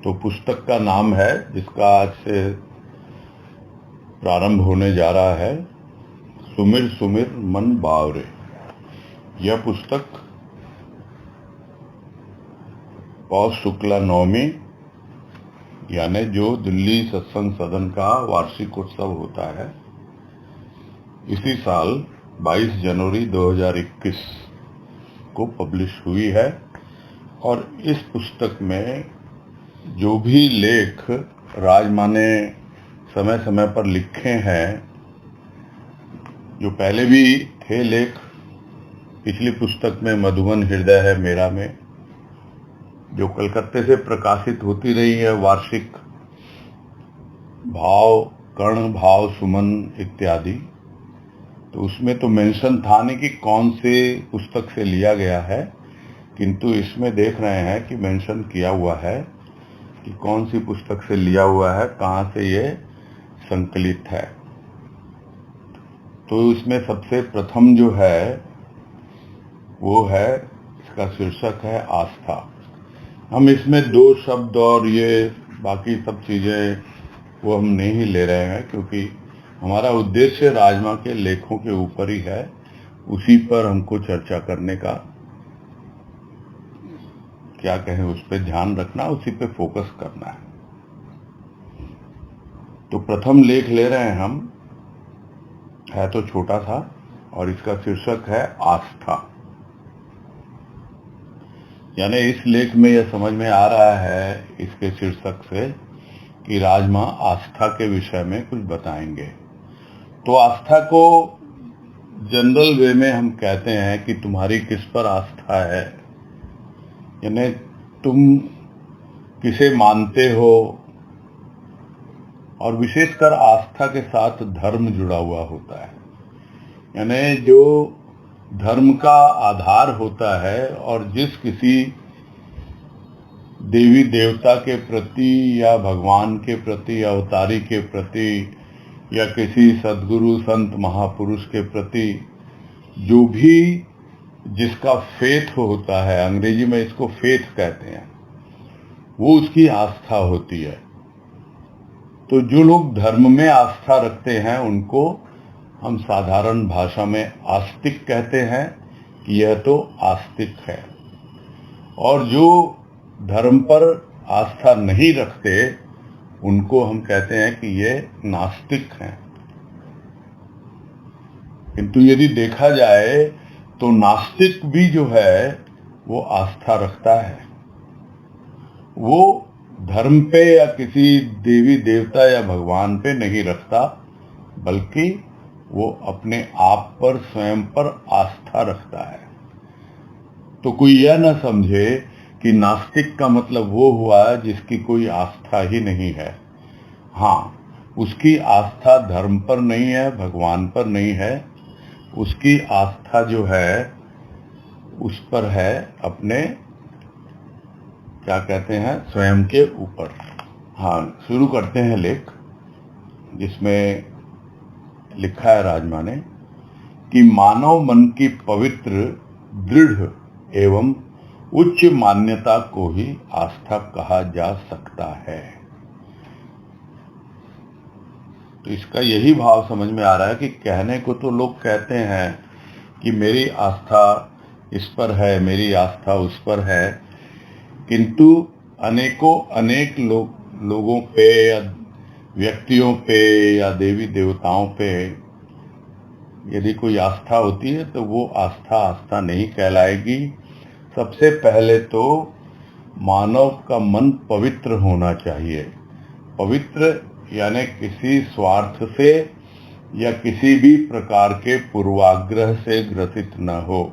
तो पुस्तक का नाम है, जिसका आज से प्रारंभ होने जा रहा है, सुमिर सुमिर मन बावरे। यह पुस्तक पौष शुक्ला नवमी यानी जो दिल्ली सत्संग सदन का वार्षिक उत्सव होता है, इसी साल 22 जनवरी 2021 को पब्लिश हुई है। और इस पुस्तक में जो भी लेख राजमा ने समय समय पर लिखे हैं, जो पहले भी थे लेख, पिछली पुस्तक में मधुबन हृदय है मेरा में, जो कलकत्ते से प्रकाशित होती रही है, वार्षिक भाव कर्ण भाव सुमन इत्यादि, तो उसमें तो मेंशन था नहीं कि कौन से पुस्तक से लिया गया है, किंतु इसमें देख रहे हैं कि मेंशन किया हुआ है कि कौन सी पुस्तक से लिया हुआ है, कहाँ से ये संकलित है। तो इसमें सबसे प्रथम जो है वो है, इसका शीर्षक है आस्था। हम इसमें 2 शब्द और ये बाकी सब चीज़ें वो हम नहीं ले रहे हैं, क्योंकि हमारा उद्देश्य राजमा के लेखों के ऊपर ही है, उसी पर हमको चर्चा करने का, क्या कहें, उस पर ध्यान रखना, उसी पे फोकस करना है। तो प्रथम लेख ले रहे हैं हम, है तो छोटा सा, और इसका शीर्षक है आस्था। यानी इस लेख में यह समझ में आ रहा है इसके शीर्षक से कि राजमा आस्था के विषय में कुछ बताएंगे। तो आस्था को जनरल वे में हम कहते हैं कि तुम्हारी किस पर आस्था है, यानी तुम किसे मानते हो, और विशेषकर आस्था के साथ धर्म जुड़ा हुआ होता है। यानी जो धर्म का आधार होता है, और जिस किसी देवी देवता के प्रति या भगवान के प्रति, अवतारी के प्रति, या किसी सद्गुरु संत महापुरुष के प्रति जो भी जिसका फेथ होता है, अंग्रेजी में इसको फेथ कहते हैं, वो उसकी आस्था होती है। तो जो लोग धर्म में आस्था रखते हैं उनको हम साधारण भाषा में आस्तिक कहते हैं कि यह तो आस्तिक है। और जो धर्म पर आस्था नहीं रखते उनको हम कहते हैं कि ये नास्तिक हैं। किंतु यदि देखा जाए तो नास्तिक भी जो है वो आस्था रखता है। वो धर्म पे या किसी देवी देवता या भगवान पे नहीं रखता, बल्कि वो अपने आप पर, स्वयं पर आस्था रखता है। तो कोई यह ना समझे कि नास्तिक का मतलब वो हुआ जिसकी कोई आस्था ही नहीं है। हाँ, उसकी आस्था धर्म पर नहीं है, भगवान पर नहीं है, उसकी आस्था जो है उस पर है अपने, क्या कहते हैं, स्वयं के ऊपर। हाँ, शुरू करते हैं लेख, जिसमें लिखा है राजमा ने कि मानव मन की पवित्र, दृढ़ एवं उच्च मान्यता को ही आस्था कहा जा सकता है। तो इसका यही भाव समझ में आ रहा है कि कहने को तो लोग कहते हैं कि मेरी आस्था इस पर है, मेरी आस्था उस पर है, किंतु अनेक लोगों पे या व्यक्तियों पे या देवी देवताओं पे यदि कोई आस्था होती है तो वो आस्था नहीं कहलाएगी। सबसे पहले तो मानव का मन पवित्र होना चाहिए। पवित्र यानी किसी स्वार्थ से या किसी भी प्रकार के पूर्वाग्रह से ग्रसित न हो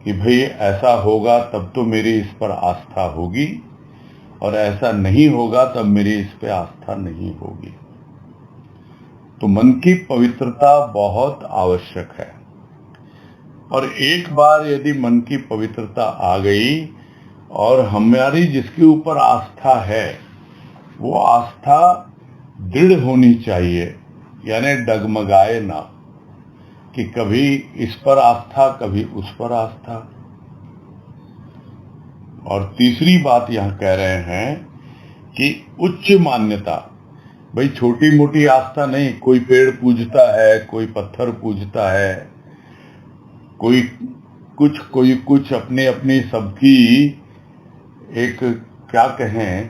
कि भाई ऐसा होगा तब तो मेरी इस पर आस्था होगी, और ऐसा नहीं होगा तब मेरी इस पर आस्था नहीं होगी। तो मन की पवित्रता बहुत आवश्यक है। और एक बार यदि मन की पवित्रता आ गई और हमारी जिसके ऊपर आस्था है वो आस्था दृढ़ होनी चाहिए, यानी डगमगाए ना कि कभी इस पर आस्था कभी उस पर आस्था। और तीसरी बात यहाँ कह रहे हैं कि उच्च मान्यता, भाई छोटी मोटी आस्था नहीं, कोई पेड़ पूजता है, कोई पत्थर पूजता है, कोई कुछ अपनी अपनी सबकी एक क्या कहें,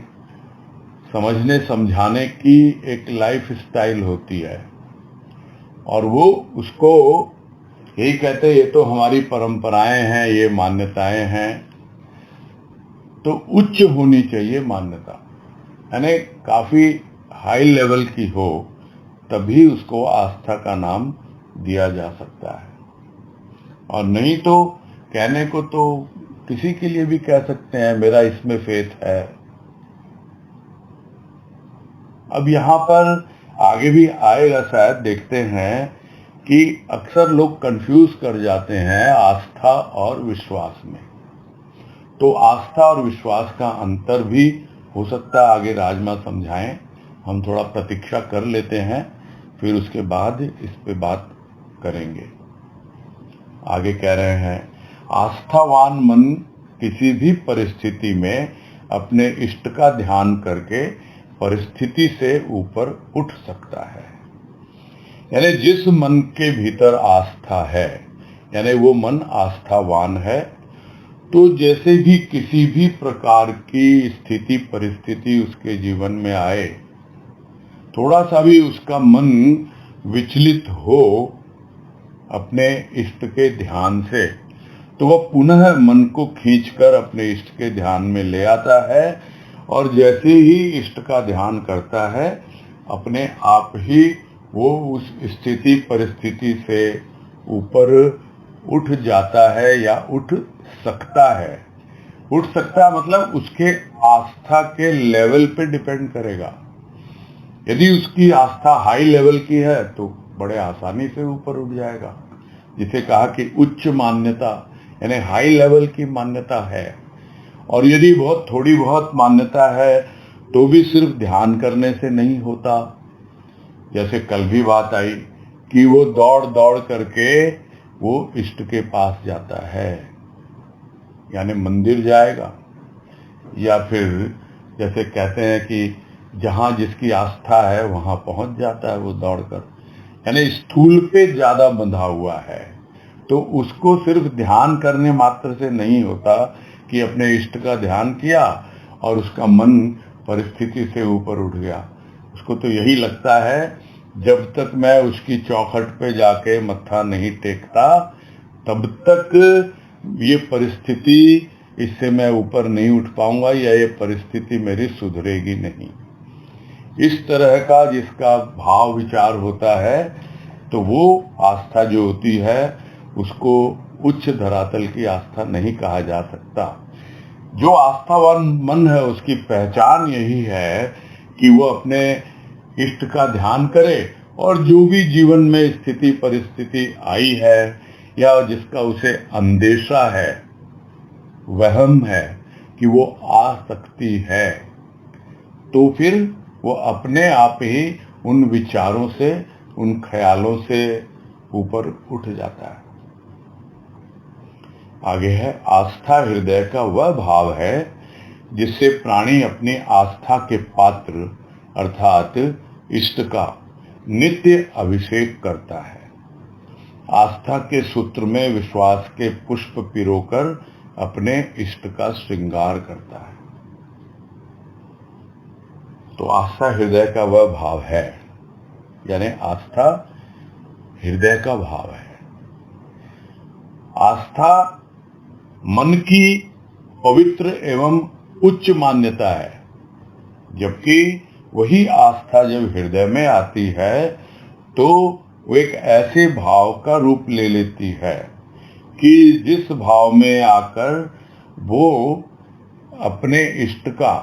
समझने समझाने की एक लाइफ स्टाइल होती है, और वो उसको यही कहते हैं ये तो हमारी परंपराएं हैं, ये मान्यताएं हैं। तो उच्च होनी चाहिए मान्यता, यानी काफी हाई लेवल की हो, तभी उसको आस्था का नाम दिया जा सकता है। और नहीं तो कहने को तो किसी के लिए भी कह सकते हैं मेरा इसमें फेथ है। अब यहाँ पर आगे भी आएगा शायद, देखते हैं कि अक्सर लोग कंफ्यूज कर जाते हैं आस्था और विश्वास में। तो आस्था और विश्वास का अंतर भी हो सकता है आगे राजमा समझाएं, हम थोड़ा प्रतीक्षा कर लेते हैं, फिर उसके बाद इस पे बात करेंगे। आगे कह रहे हैं, आस्थावान मन किसी भी परिस्थिति में अपने इष्ट का ध्यान करके परिस्थिति से ऊपर उठ सकता है। यानी जिस मन के भीतर आस्था है, यानी वो मन आस्थावान है, तो जैसे भी किसी भी प्रकार की स्थिति परिस्थिति उसके जीवन में आए, थोड़ा सा भी उसका मन विचलित हो अपने इष्ट के ध्यान से, तो वह पुनः मन को खींचकर अपने इष्ट के ध्यान में ले आता है, और जैसे ही इष्ट का ध्यान करता है, अपने आप ही वो उस स्थिति परिस्थिति से ऊपर उठ जाता है या उठ सकता है। उठ सकता है मतलब उसके आस्था के लेवल पे डिपेंड करेगा। यदि उसकी आस्था हाई लेवल की है तो बड़े आसानी से ऊपर उठ जाएगा। जिसे कहा कि उच्च मान्यता, यानी हाई लेवल की मान्यता है। और यदि बहुत थोड़ी बहुत मान्यता है तो भी सिर्फ ध्यान करने से नहीं होता। जैसे कल भी बात आई कि वो दौड़ दौड़ करके वो इष्ट के पास जाता है, यानी मंदिर जाएगा, या फिर जैसे कहते हैं कि जहां जिसकी आस्था है वहां पहुंच जाता है वो दौड़कर, यानी स्थूल पे ज्यादा बंधा हुआ है। तो उसको सिर्फ ध्यान करने मात्र से नहीं होता कि अपने इष्ट का ध्यान किया और उसका मन परिस्थिति से ऊपर उठ गया। उसको तो यही लगता है जब तक मैं उसकी चौखट पे जाके मत्था नहीं टेकता तब तक ये परिस्थिति, इससे मैं ऊपर नहीं उठ पाऊंगा, या ये परिस्थिति मेरी सुधरेगी नहीं। इस तरह का जिसका भाव विचार होता है, तो वो आस्था जो होती है उसको उच्च धरातल की आस्था नहीं कहा जा सकता। जो आस्थावान मन है उसकी पहचान यही है कि वो अपने इष्ट का ध्यान करे, और जो भी जीवन में स्थिति परिस्थिति आई है या जिसका उसे अंदेशा है, वहम है कि वो आ सकती है, तो फिर वो अपने आप ही उन विचारों से, उन ख्यालों से ऊपर उठ जाता है। आगे है, आस्था हृदय का वह भाव है जिससे प्राणी अपनी आस्था के पात्र अर्थात इष्ट का नित्य अभिषेक करता है। आस्था के सूत्र में विश्वास के पुष्प पिरोकर अपने इष्ट का श्रृंगार करता है। तो आस्था हृदय का वह भाव है, यानी आस्था हृदय का भाव है। आस्था मन की पवित्र एवं उच्च मान्यता है, जबकि वही आस्था जब हृदय में आती है तो वो एक ऐसे भाव का रूप ले लेती है कि जिस भाव में आकर वो अपने इष्ट का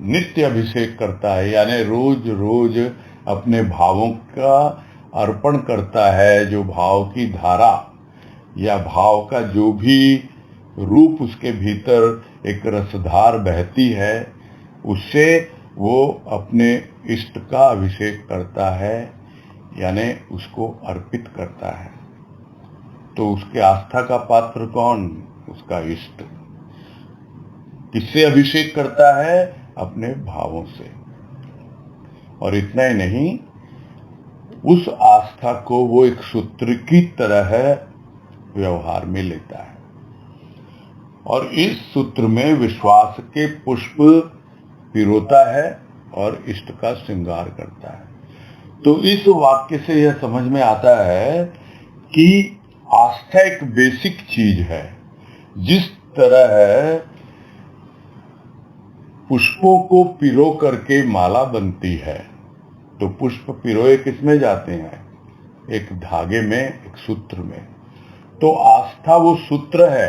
नित्य अभिषेक करता है, यानी रोज रोज अपने भावों का अर्पण करता है। जो भाव की धारा या भाव का जो भी रूप उसके भीतर एक रसधार बहती है, उससे वो अपने इष्ट का अभिषेक करता है, यानी उसको अर्पित करता है। तो उसके आस्था का पात्र कौन? उसका इष्ट। किससे अभिषेक करता है? अपने भावों से। और इतना ही नहीं, उस आस्था को वो एक सूत्र की तरह व्यवहार में लेता है और इस सूत्र में विश्वास के पुष्प पिरोता है और इष्ट का श्रृंगार करता है। तो इस वाक्य से यह समझ में आता है कि आस्था एक बेसिक चीज है। जिस तरह पुष्पों को पिरो करके माला बनती है, तो पुष्प पिरोए किसमें जाते हैं? एक धागे में, एक सूत्र में। तो आस्था वो सूत्र है,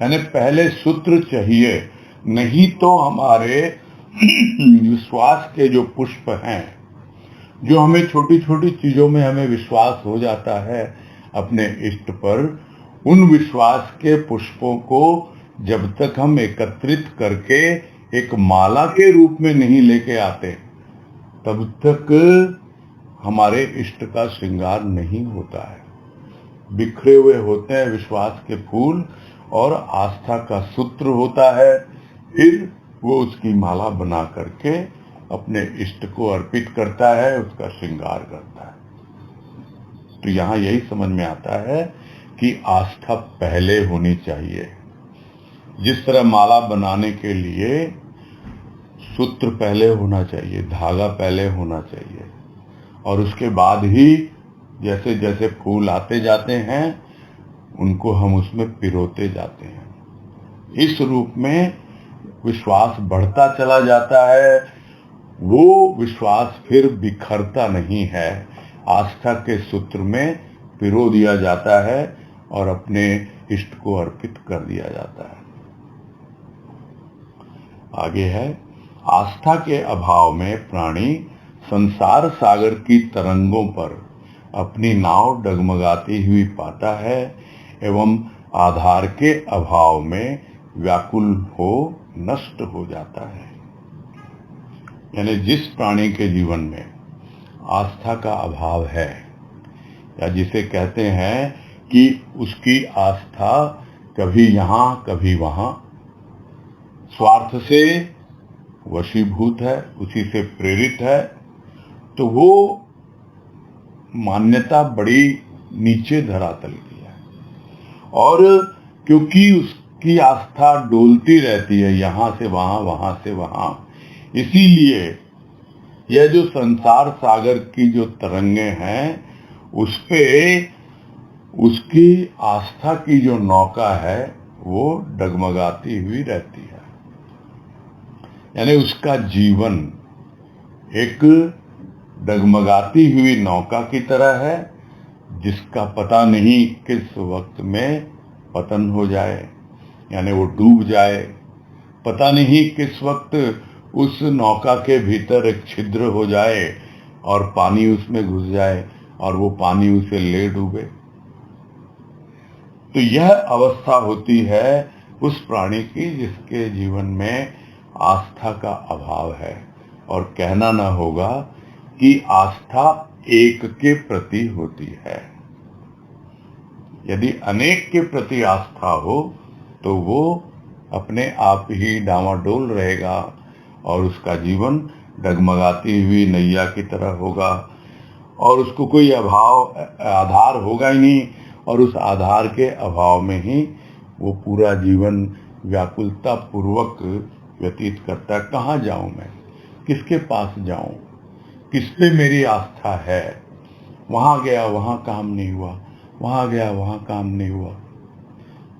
यानी पहले सूत्र चाहिए, नहीं तो हमारे विश्वास के जो पुष्प हैं, जो हमें छोटी छोटी चीजों में हमें विश्वास हो जाता है अपने इष्ट पर, उन विश्वास के पुष्पों को जब तक हम एकत्रित करके एक माला के रूप में नहीं लेके आते, तब तक हमारे इष्ट का श्रृंगार नहीं होता है। बिखरे हुए होते हैं विश्वास के फूल और आस्था का सूत्र होता है, फिर वो उसकी माला बना करके अपने इष्ट को अर्पित करता है, उसका श्रृंगार करता है। तो यहाँ यही समझ में आता है कि आस्था पहले होनी चाहिए। जिस तरह माला बनाने के लिए सूत्र पहले होना चाहिए, धागा पहले होना चाहिए, और उसके बाद ही जैसे जैसे फूल आते जाते हैं उनको हम उसमें पिरोते जाते हैं। इस रूप में विश्वास बढ़ता चला जाता है। वो विश्वास फिर बिखरता नहीं है, आस्था के सूत्र में पिरो दिया जाता है और अपने इष्ट को अर्पित कर दिया जाता है। आगे है, आस्था के अभाव में प्राणी संसार सागर की तरंगों पर अपनी नाव डगमगाती हुई पाता है एवं आधार के अभाव में व्याकुल हो नष्ट हो जाता है। यानी जिस प्राणी के जीवन में आस्था का अभाव है, या जिसे कहते हैं कि उसकी आस्था कभी यहाँ कभी वहाँ, स्वार्थ से वशीभूत है, उसी से प्रेरित है, तो वो मान्यता बड़ी नीचे धरातल की है। और क्योंकि उसकी आस्था डोलती रहती है यहाँ से वहाँ, वहाँ से वहाँ, इसीलिए यह जो संसार सागर की जो तरंगे हैं, उस पे उसकी आस्था की जो नौका है वो डगमगाती हुई रहती है। यानी उसका जीवन एक डगमगाती हुई नौका की तरह है, जिसका पता नहीं किस वक्त में पतन हो जाए, यानी वो डूब जाए। पता नहीं किस वक्त उस नौका के भीतर एक छिद्र हो जाए और पानी उसमें घुस जाए और वो पानी उसे ले डूबे। तो यह अवस्था होती है उस प्राणी की जिसके जीवन में आस्था का अभाव है। और कहना न होगा कि आस्था एक के प्रति होती है। यदि अनेक के प्रति आस्था हो तो वो अपने आप ही डामाडोल रहेगा और उसका जीवन डगमगाती हुई नैया की तरह होगा और उसको कोई आधार होगा ही नहीं, और उस आधार के अभाव में ही वो पूरा जीवन व्याकुलता पूर्वक व्यतीत करता है। कहाँ जाऊं मैं, किसके पास जाऊं, किस पे मेरी आस्था है? वहां गया वहां काम नहीं हुआ, वहां गया वहां काम नहीं हुआ,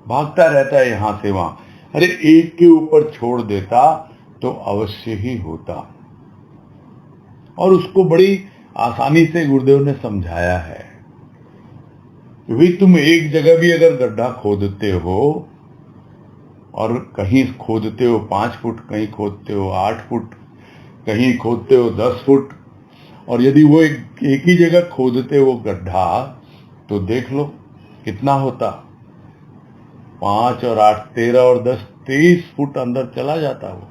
भागता रहता है यहां से वहां। अरे एक के ऊपर छोड़ देता तो अवश्य ही होता। और उसको बड़ी आसानी से गुरुदेव ने समझाया है कि भाई तुम एक जगह भी अगर गड्ढा खोदते हो, और कहीं खोदते हो 5 फुट, कहीं खोदते हो 8 फुट, कहीं खोदते हो 10 फुट, और यदि वो एक ही जगह खोदते हो गड्ढा, तो देख लो कितना होता, 5 और 8 13 और 10 23 फुट अंदर चला जाता वो।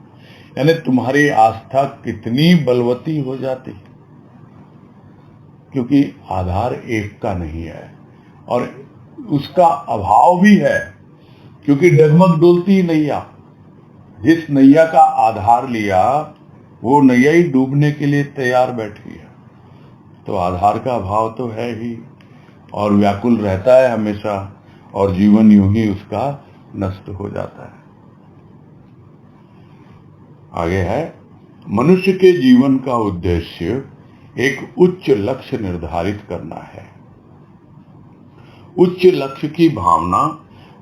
यानी तुम्हारी आस्था कितनी बलवती हो जाती, क्योंकि आधार एक का नहीं है और उसका अभाव भी है, क्योंकि डगमग डोलती ही नहीं। जिस नैया का आधार लिया वो नैया ही डूबने के लिए तैयार बैठी है। तो आधार का अभाव तो है ही, और व्याकुल रहता है हमेशा, और जीवन यूं ही उसका नष्ट हो जाता है। आगे है, मनुष्य के जीवन का उद्देश्य एक उच्च लक्ष्य निर्धारित करना है। उच्च लक्ष्य की भावना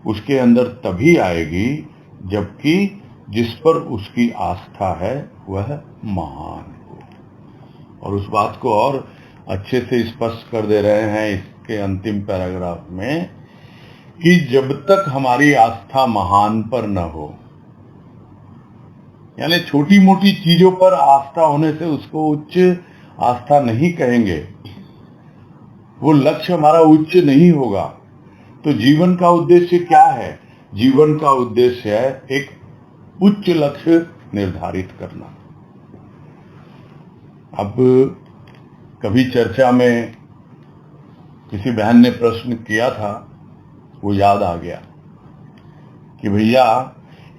उसके अंदर तभी आएगी जबकि जिस पर उसकी आस्था है वह महान हो। और उस बात को और अच्छे से स्पष्ट कर दे रहे हैं इसके अंतिम पैराग्राफ में कि जब तक हमारी आस्था महान पर न हो, यानी छोटी मोटी चीजों पर आस्था होने से उसको उच्च आस्था नहीं कहेंगे, वो लक्ष्य हमारा उच्च नहीं होगा। तो जीवन का उद्देश्य क्या है? जीवन का उद्देश्य है एक उच्च लक्ष्य निर्धारित करना। अब कभी चर्चा में किसी बहन ने प्रश्न किया था, वो याद आ गया कि भैया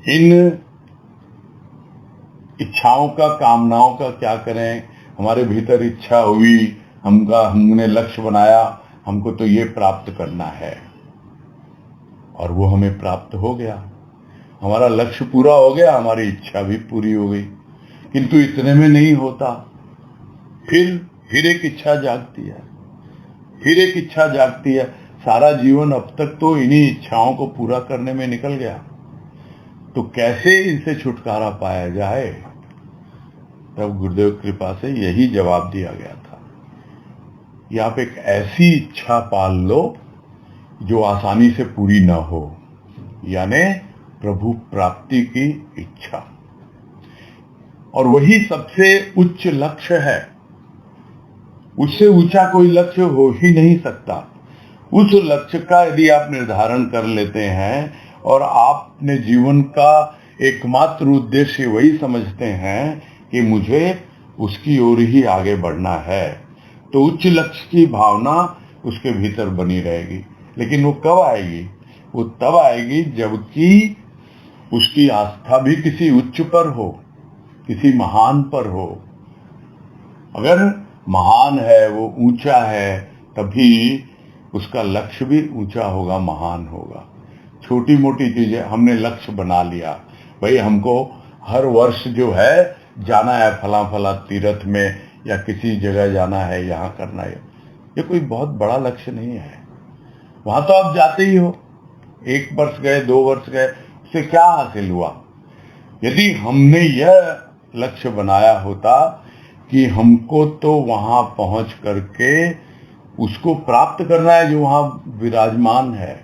इन इच्छाओं का, कामनाओं का क्या करें? हमारे भीतर इच्छा हुई, हमने लक्ष्य बनाया, हमको तो ये प्राप्त करना है, और वो हमें प्राप्त हो गया, हमारा लक्ष्य पूरा हो गया, हमारी इच्छा भी पूरी हो गई। किंतु इतने में नहीं होता, फिर एक इच्छा जागती है, फिर एक इच्छा जागती है। सारा जीवन अब तक तो इन्हीं इच्छाओं को पूरा करने में निकल गया, तो कैसे इनसे छुटकारा पाया जाए? तब गुरुदेव कृपा से यही जवाब दिया गया था कि आप एक ऐसी इच्छा पाल लो जो आसानी से पूरी ना हो, यानी प्रभु प्राप्ति की इच्छा। और वही सबसे उच्च लक्ष्य है, उससे ऊंचा कोई लक्ष्य हो ही नहीं सकता। उस लक्ष्य का यदि आप निर्धारण कर लेते हैं और आप अपने जीवन का एकमात्र उद्देश्य वही समझते हैं कि मुझे उसकी ओर ही आगे बढ़ना है, तो उच्च लक्ष्य की भावना उसके भीतर बनी रहेगी। लेकिन वो कब आएगी? वो तब आएगी जबकि उसकी आस्था भी किसी उच्च पर हो, किसी महान पर हो। अगर महान है, वो ऊंचा है, तभी उसका लक्ष्य भी ऊंचा होगा, महान होगा। छोटी मोटी चीजें हमने लक्ष्य बना लिया, भाई हमको हर वर्ष जो है जाना है फला तीर्थ में, या किसी जगह जाना है, यहाँ करना है, ये कोई बहुत बड़ा लक्ष्य नहीं है। वहां तो आप जाते ही हो, 1 वर्ष गए, 2 वर्ष गए, उससे क्या हासिल हुआ? यदि हमने यह लक्ष्य बनाया होता कि हमको तो वहां पहुंच करके उसको प्राप्त करना है जो वहां विराजमान है,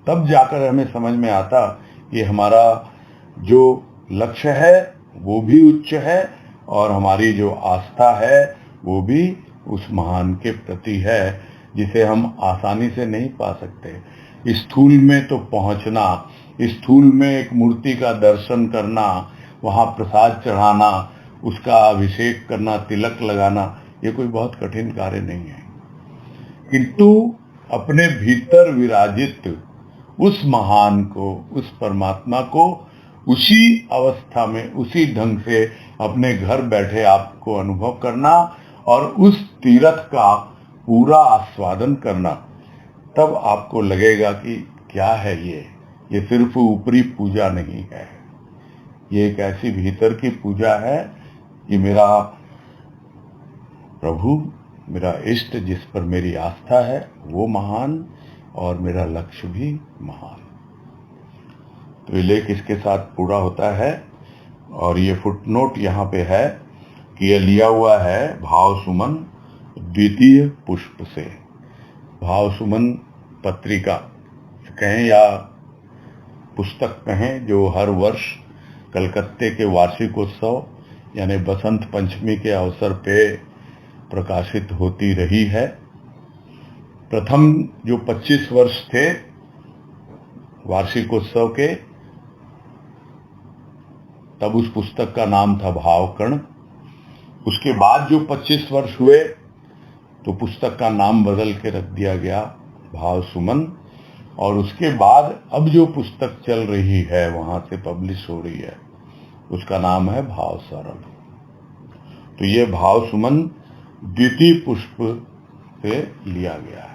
तब जाकर हमें समझ में आता कि हमारा जो लक्ष्य है वो भी उच्च है, और हमारी जो आस्था है वो भी उस महान के प्रति है, जिसे हम आसानी से नहीं पा सकते। स्थूल में तो पहुंचना, स्थूल में एक मूर्ति का दर्शन करना, वहां प्रसाद चढ़ाना, उसका अभिषेक करना, तिलक लगाना, ये कोई बहुत कठिन कार्य नहीं है। किंतु अपने भीतर विराजित उस महान को, उस परमात्मा को उसी अवस्था में, उसी ढंग से अपने घर बैठे आपको अनुभव करना और उस तीर्थ का पूरा आस्वादन करना, तब आपको लगेगा कि क्या है ये सिर्फ ऊपरी पूजा नहीं है, ये एक ऐसी भीतर की पूजा है कि मेरा प्रभु, मेरा इष्ट, जिस पर मेरी आस्था है वो महान, और मेरा लक्ष्य भी महान। तो ये लेख इसके साथ पूरा होता है, और ये फुटनोट यहाँ पे है कि ये लिया हुआ है भाव सुमन द्वितीय पुष्प से। भाव सुमन पत्रिका कहें या पुस्तक कहें, जो हर वर्ष कलकत्ते के वार्षिकोत्सव यानी बसंत पंचमी के अवसर पे प्रकाशित होती रही है। प्रथम जो 25 वर्ष थे वार्षिकोत्सव के, तब उस पुस्तक का नाम था भावकर्ण। उसके बाद जो 25 वर्ष हुए तो पुस्तक का नाम बदल के रख दिया गया भाव सुमन। और उसके बाद अब जो पुस्तक चल रही है, वहां से पब्लिश हो रही है, उसका नाम है भाव सरल। तो ये भाव सुमन द्वितीय पुष्प से लिया गया है।